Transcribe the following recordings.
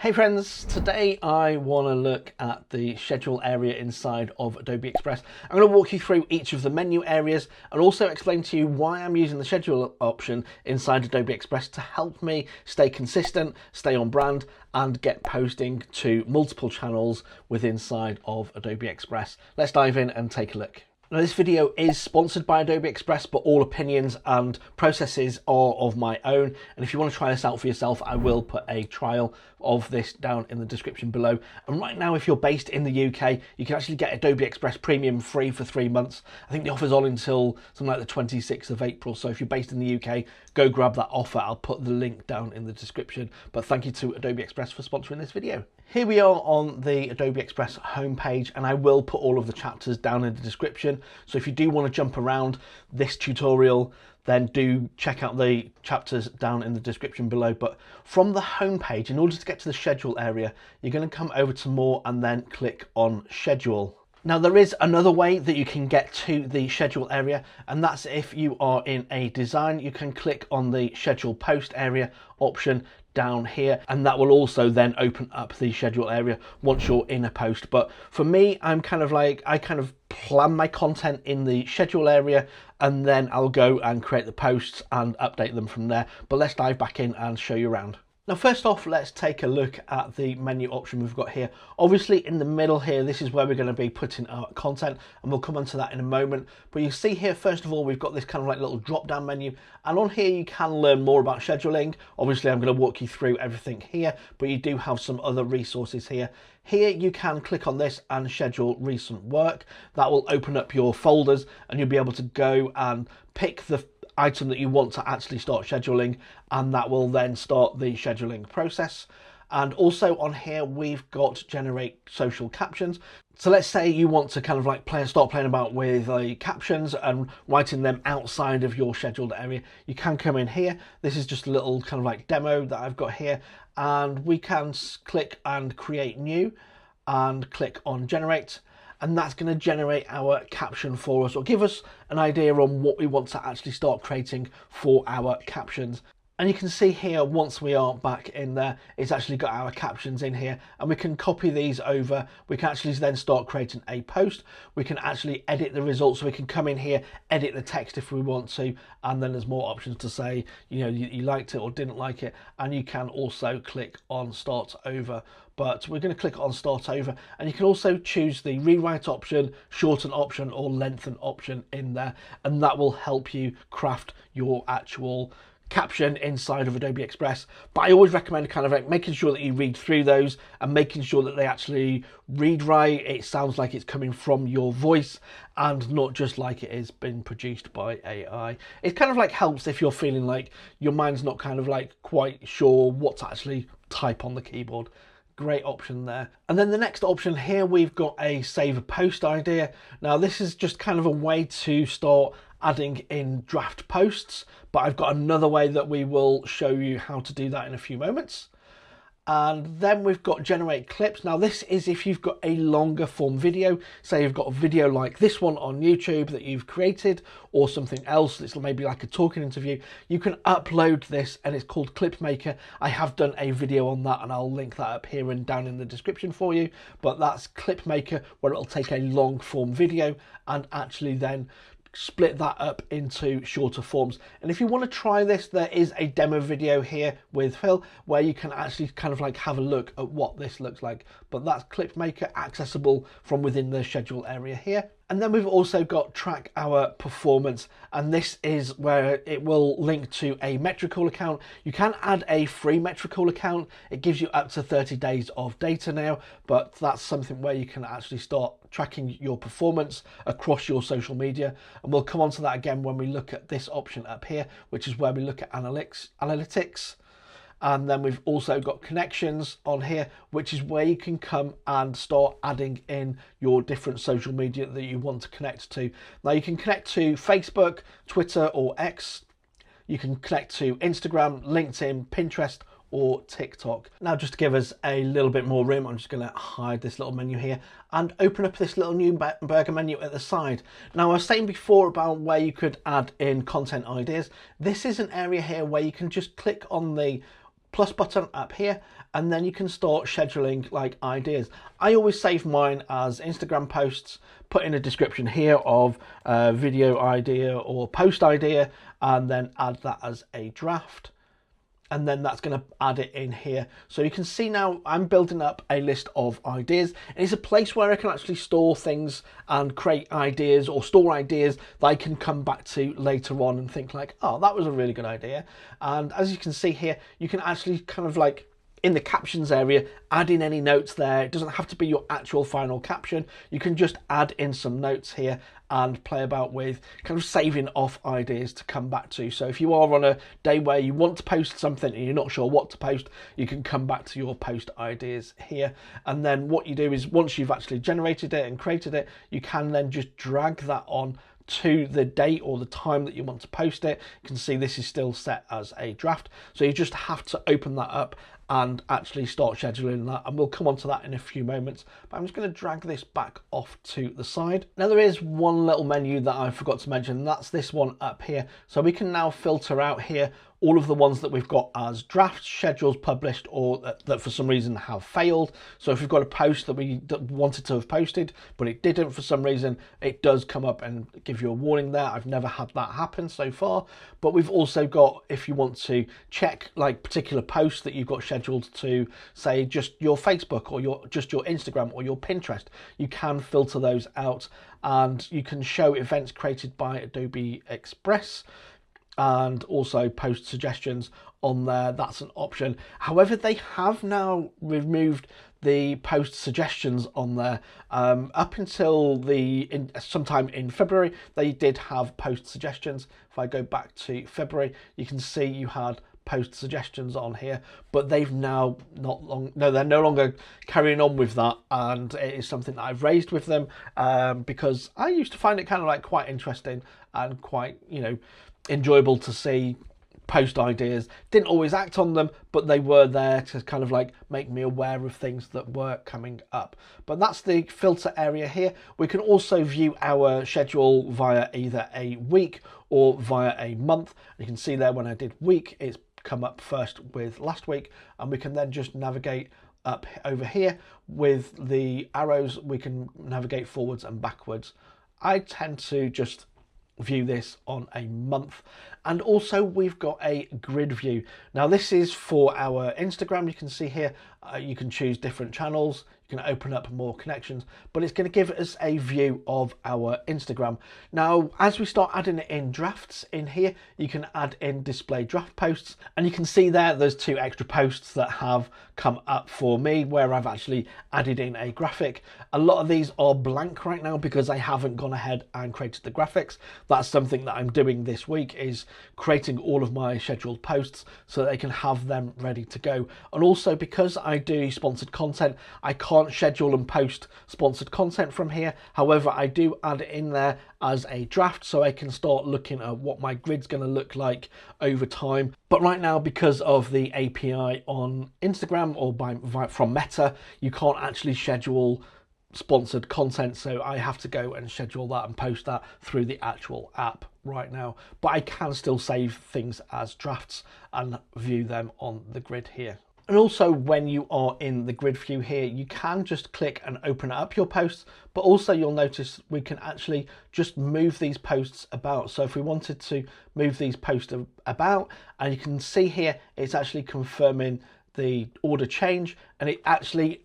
Hey friends, today I want to look at the schedule area inside of Adobe Express. I'm going to walk you through each of the menu areas and also explain to you why I'm using the schedule option inside Adobe Express to help me stay consistent, stay on brand and get posting to multiple channels within inside of Adobe Express. Let's dive in and take a look. Now this video is sponsored by Adobe Express, but all opinions and processes are of my own. And if you want to try this out for yourself, I will put a trial of this down in the description below. And right now, if you're based in the UK, you can actually get Adobe Express Premium free for 3 months. I think the offer's on until something like the 26th of April. So if you're based in the UK, go grab that offer. I'll put the link down in the description. But thank you to Adobe Express for sponsoring this video. Here we are on the Adobe Express homepage, and I will put all of the chapters down in the description. So if you do want to jump around this tutorial, then do check out the chapters down in the description below. But from the homepage, in order to get to the schedule area, you're going to come over to more and then click on schedule. Now there is another way that you can get to the schedule area, and that's if you are in a design, you can click on the schedule post area option down here, and that will also then open up the schedule area once you're in a post. But for me, I kind of plan my content in the schedule area, and then I'll go and create the posts and update them from there. But let's dive back in and show you around. Now, first off, let's take a look at the menu option we've got here. Obviously, in the middle here, this is where we're going to be putting our content, and we'll come onto that in a moment. But you see here, first of all, we've got this kind of like little drop-down menu, and on here you can learn more about scheduling. Obviously, I'm going to walk you through everything here, but you do have some other resources here. Here you can click on this and schedule recent work. That will open up your folders, and you'll be able to go and pick the item that you want to actually start scheduling, and that will then start the scheduling process. And also on here we've got generate social captions. So let's say you want to kind of like start playing about with captions and writing them outside of your scheduled area. You can come in here. This is just a little kind of like demo that I've got here, and we can click and create new and click on generate. And that's going to generate our caption for us, or give us an idea on what we want to actually start creating for our captions. And you can see here, once we are back in there, it's actually got our captions in here, and we can copy these over. We can actually then start creating a post. We can actually edit the results, so we can come in here, edit the text if we want to, and then there's more options to say, you know, you liked it or didn't like it. And you can also click on start over. But we're going to click on start over, and you can also choose the rewrite option, shorten option, or lengthen option in there, and that will help you craft your actual caption inside of Adobe Express. But I always recommend kind of like making sure that you read through those and making sure that they actually read right. It sounds like it's coming from your voice and not just like it is been produced by AI. It kind of like helps if you're feeling like your mind's not kind of like quite sure what to actually type on the keyboard. Great option there. And then the next option here, we've got a save a post idea. Now this is just kind of a way to start adding in draft posts, but I've got another way that we will show you how to do that in a few moments. And then we've got generate clips. Now this is if you've got a longer form video, say you've got a video like this one on YouTube that you've created, or something else, it's maybe like a talking interview, you can upload this, and it's called Clip Maker. I have done a video on that, and I'll link that up here and down in the description for you. But that's Clip Maker, where it'll take a long form video and actually then split that up into shorter forms. And if you want to try this, there is a demo video here with Phil where you can actually kind of like have a look at what this looks like. But that's Clip Maker, accessible from within the schedule area here. And then we've also got track our performance, and this is where it will link to a Metricool account. You can add a free Metricool account. It gives you up to 30 days of data now, but that's something where you can actually start tracking your performance across your social media. And we'll come on to that again when we look at this option up here, which is where we look at analytics. And then we've also got connections on here, which is where you can come and start adding in your different social media that you want to connect to. Now you can connect to Facebook, Twitter, or X. You can connect to Instagram, LinkedIn, Pinterest, or TikTok. Now just to give us a little bit more room, I'm just going to hide this little menu here and open up this little new burger menu at the side. Now I was saying before about where you could add in content ideas. This is an area here where you can just click on the plus button up here, and then you can start scheduling like ideas. I always save mine as Instagram posts, put in a description here of video idea or post idea, and then add that as a draft. And then that's going to add it in here. So you can see now I'm building up a list of ideas. And it's a place where I can actually store things and create ideas or store ideas that I can come back to later on and think like, oh, that was a really good idea. And as you can see here, you can actually kind of like in the captions area, add in any notes there. It doesn't have to be your actual final caption. You can just add in some notes here and play about with kind of saving off ideas to come back to. So if you are on a day where you want to post something and you're not sure what to post, you can come back to your post ideas here. And then what you do is once you've actually generated it and created it, you can then just drag that on to the date or the time that you want to post it. You can see this is still set as a draft. So you just have to open that up and actually start scheduling that, and we'll come on to that in a few moments. But I'm just going to drag this back off to the side. Now there is one little menu that I forgot to mention, and that's this one up here. So we can now filter out here all of the ones that we've got as drafts, schedules, published, or that for some reason have failed. So if we've got a post that we wanted to have posted, but it didn't for some reason, it does come up and give you a warning there. I've never had that happen so far. But we've also got, if you want to check like particular posts that you've got scheduled to, say, just your Facebook or just your Instagram or your Pinterest, you can filter those out, and you can show events created by Adobe Express and also post suggestions on there. That's an option. However, they have now removed the post suggestions on there. Up until sometime in February, they did have post suggestions. If I go back to February, you can see you had post suggestions on here, but they've now they're no longer carrying on with that, and it is something that I've raised with them because I used to find it kind of like quite interesting and quite, you know, enjoyable to see post ideas. Didn't always act on them, but they were there to kind of like make me aware of things that were coming up. But that's the filter area here. We can also view our schedule via either a week or via a month. You can see there when I did week, it's come up first with last week, and we can then just navigate up over here with the arrows. We can navigate forwards and backwards. I tend to just view this on a month. And also we've got a grid view. Now this is for our Instagram. You can see here you can choose different channels, you can open up more connections, but it's going to give us a view of our Instagram. Now as we start adding it in drafts in here, you can add in display draft posts, and you can see there's 2 extra posts that have come up for me where I've actually added in a graphic. A lot of these are blank right now because I haven't gone ahead and created the graphics. That's something that I'm doing this week, is creating all of my scheduled posts so that they can have them ready to go. And also because I do sponsored content, I can't schedule and post sponsored content from here. However, I do add it in there as a draft so I can start looking at what my grid's going to look like over time. But right now, because of the API on Instagram or from Meta, you can't actually schedule sponsored content, so I have to go and schedule that and post that through the actual app right now. But I can still save things as drafts and view them on the grid here. And also when you are in the grid view here, you can just click and open up your posts, but also you'll notice we can actually just move these posts about. So if we wanted to move these posts about, and you can see here, it's actually confirming the order change, and it actually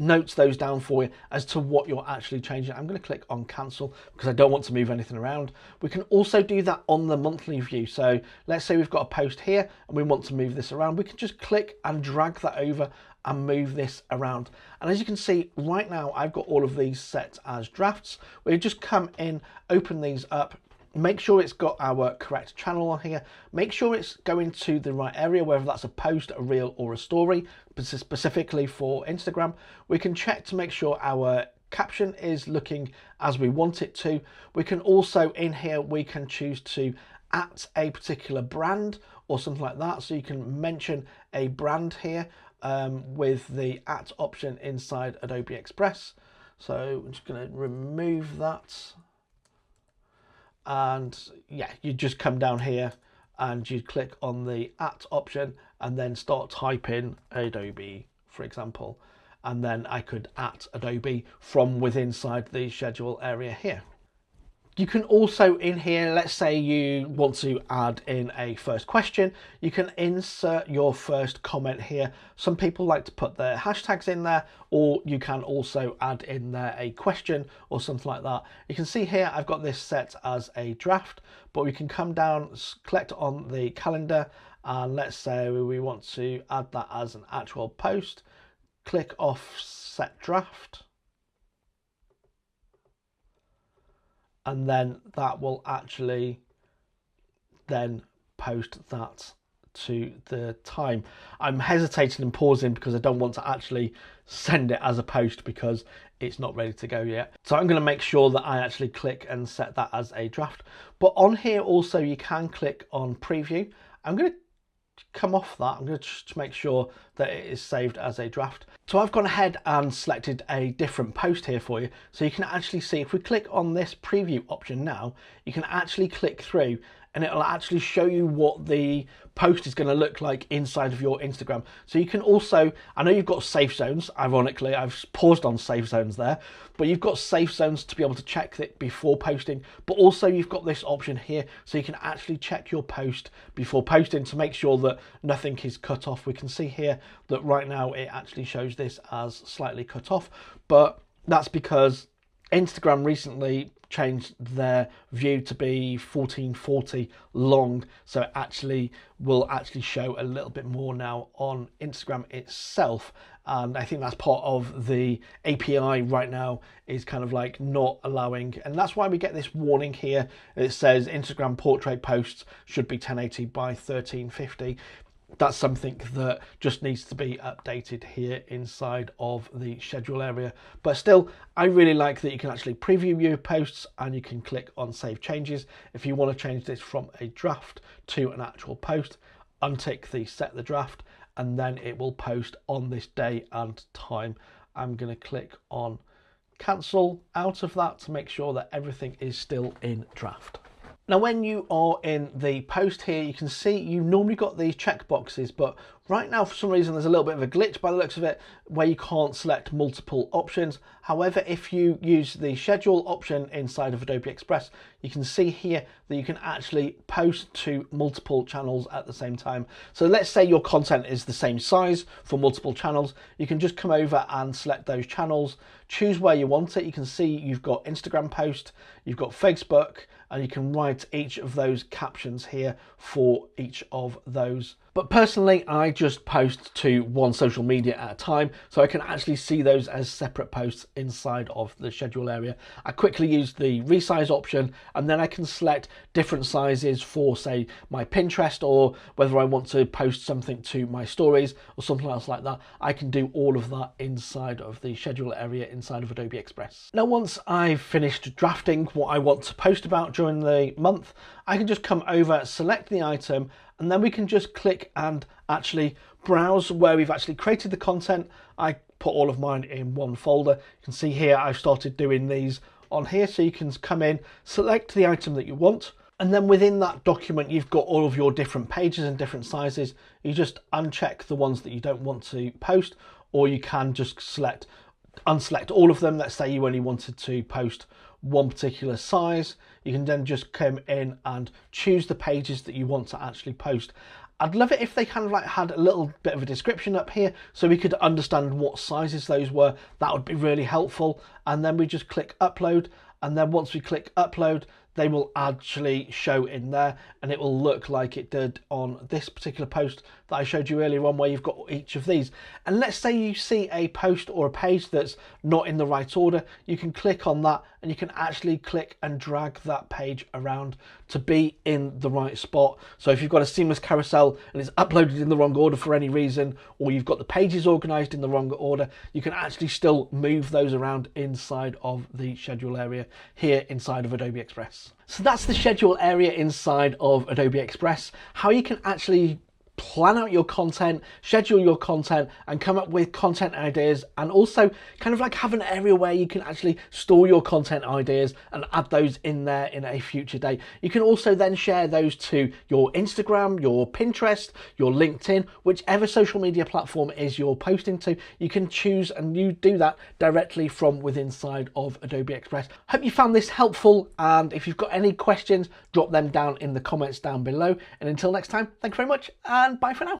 notes those down for you as to what you're actually changing. I'm going to click on cancel because I don't want to move anything around. We can also do that on the monthly view. So let's say we've got a post here and we want to move this around. We can just click and drag that over and move this around. And as you can see right now, I've got all of these set as drafts. We just come in, open these up, make sure it's got our correct channel on here, make sure it's going to the right area, whether that's a post, a reel or a story. Specifically for Instagram, we can check to make sure our caption is looking as we want it to. We can also in here, we can choose to at a particular brand or something like that. So you can mention a brand here with the at option inside Adobe Express. So I'm just going to remove that. And yeah, you just come down here and you'd click on the @ option and then start typing Adobe, for example. And then I could @ Adobe from within inside the schedule area here. You can also in here, let's say you want to add in a first question, you can insert your first comment here. Some people like to put their hashtags in there, or you can also add in there a question or something like that. You can see here I've got this set as a draft, but we can come down, select on the calendar, and let's say we want to add that as an actual post. Click off set draft. And then that will actually then post that to the time. I'm hesitating and pausing because I don't want to actually send it as a post because it's not ready to go yet. So I'm going to make sure that I actually click and set that as a draft. But on here also you can click on preview. I'm going to come off that. I'm going to just make sure that it is saved as a draft. So I've gone ahead and selected a different post here for you. So you can actually see if we click on this preview option now, you can actually click through and it'll actually show you what the post is going to look like inside of your Instagram. So you can also, I know you've got safe zones, ironically, I've paused on safe zones there, but you've got safe zones to be able to check it before posting, but also you've got this option here so you can actually check your post before posting to make sure that nothing is cut off. We can see here that right now it actually shows this as slightly cut off, but that's because Instagram recently changed their view to be 1440 long, so it actually will actually show a little bit more now on Instagram itself, and I think that's part of the API right now is kind of like not allowing, and that's why we get this warning here. It says Instagram portrait posts should be 1080 by 1350. That's something that just needs to be updated here inside of the schedule area. But still, I really like that you can actually preview your posts and you can click on save changes. If you want to change this from a draft to an actual post, untick the set the draft, and then it will post on this day and time. I'm going to click on cancel out of that to make sure that everything is still in draft. Now, when you are in the post here, you can see you normally got these check boxes, but right now, for some reason, there's a little bit of a glitch by the looks of it, where you can't select multiple options. However, if you use the schedule option inside of Adobe Express, you can see here that you can actually post to multiple channels at the same time. So let's say your content is the same size for multiple channels. You can just come over and select those channels, choose where you want it. You can see you've got Instagram post, you've got Facebook, and you can write each of those captions here for each of those. But personally, I just post to one social media at a time, so I can actually see those as separate posts inside of the schedule area. I quickly use the resize option, and then I can select different sizes for, say, my Pinterest, or whether I want to post something to my stories or something else like that. I can do all of that inside of the schedule area inside of Adobe Express. Now, once I've finished drafting what I want to post about during the month, I can just come over, select the item, and then we can just click and actually browse where we've actually created the content. I put all of mine in one folder. You can see here I've started doing these on here, so you can come in, select the item that you want, and then within that document you've got all of your different pages and different sizes. You just uncheck the ones that you don't want to post, or you can just unselect all of them. Let's say you only wanted to post one particular size. You can then just come in and choose the pages that you want to actually post. I'd love it if they kind of like had a little bit of a description up here so we could understand what sizes those were. That would be really helpful. And then we just click upload, and then once we click upload, they will actually show in there, and it will look like it did on this particular post that I showed you earlier on, where you've got each of these. And let's say you see a post or a page that's not in the right order, you can click on that and you can actually click and drag that page around to be in the right spot. So if you've got a seamless carousel and it's uploaded in the wrong order for any reason, or you've got the pages organized in the wrong order, you can actually still move those around inside of the schedule area here inside of Adobe Express. So that's the schedule area inside of Adobe Express, how you can actually plan out your content, schedule your content, and come up with content ideas, and also kind of like have an area where you can actually store your content ideas and add those in there in a future day. You can also then share those to your Instagram, your Pinterest, your LinkedIn, whichever social media platform is you're posting to. You can choose and you do that directly from within inside of Adobe Express. Hope you found this helpful, and if you've got any questions, drop them down in the comments down below. And until next time, thanks very much, and bye for now.